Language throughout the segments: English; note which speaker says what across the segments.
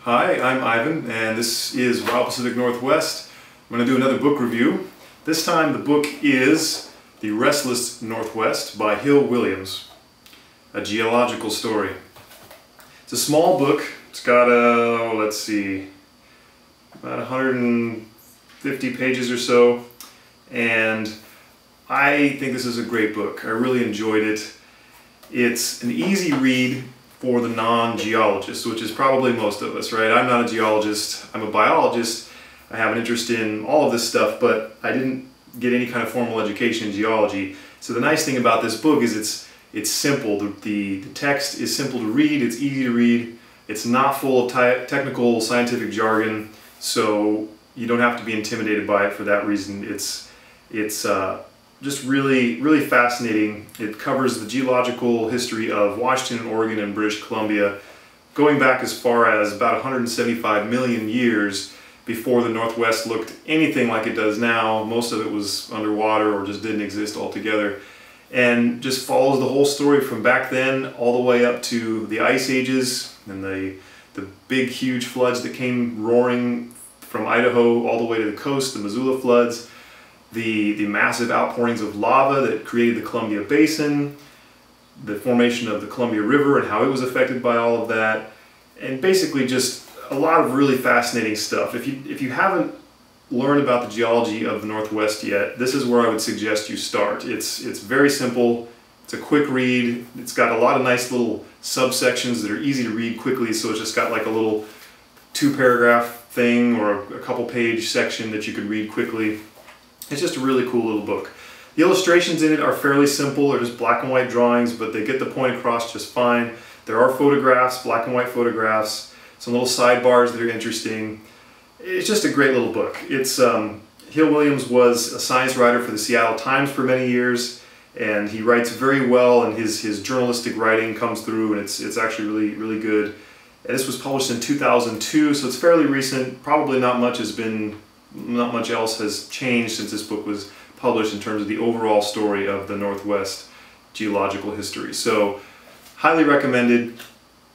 Speaker 1: Hi, I'm Ivan, and this is Wild Pacific Northwest. I'm going to do another book review. This time the book is The Restless Northwest by Hill Williams, a geological story. It's a small book. It's got let's see, about 150 pages or so, and I think this is a great book. I really enjoyed it. It's an easy read for the non-geologist, which is probably most of us, right? I'm not a geologist, I'm a biologist. I have an interest in all of this stuff, but I didn't get any kind of formal education in geology. So the nice thing about this book is it's simple. The text is simple to read, it's easy to read, it's not full of technical scientific jargon, so you don't have to be intimidated by it for that reason. It's just really fascinating. It covers the geological history of Washington, Oregon, and British Columbia, going back as far as about 175 million years before the Northwest looked anything like it does now. Most of it was underwater or just didn't exist altogether, and just follows the whole story from back then all the way up to the ice ages and the big huge floods that came roaring from Idaho all the way to the coast, the Missoula floods, the massive outpourings of lava that created the Columbia Basin, the formation of the Columbia River and how it was affected by all of that, and basically just a lot of really fascinating stuff. If you haven't learned about the geology of the Northwest yet, this is where I would suggest you start. It's very simple, it's a quick read, it's got a lot of nice little subsections that are easy to read quickly, so it's just got like a little 2-paragraph thing or a couple page section that you could read quickly. It's just a really cool little book. The illustrations in it are fairly simple. They're just black and white drawings, but they get the point across just fine. There are photographs, black and white photographs, some little sidebars that are interesting. It's just a great little book. It's Hill Williams was a science writer for the Seattle Times for many years, and he writes very well, and his journalistic writing comes through, and it's actually really good. And this was published in 2002, so it's fairly recent. Probably not much else has changed since this book was published in terms of the overall story of the Northwest geological history. So, highly recommended.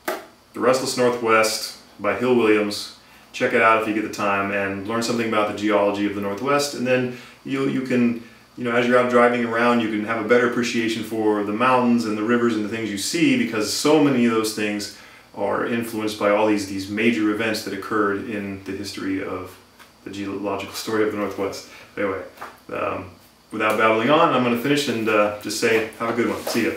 Speaker 1: The Restless Northwest by Hill Williams. Check it out if you get the time and learn something about the geology of the Northwest, and then you can, as you're out driving around, you can have a better appreciation for the mountains and the rivers and the things you see, because so many of those things are influenced by all these major events that occurred in the history of the geological story of the Northwest. Anyway, without babbling on, I'm going to finish and just say have a good one. See ya.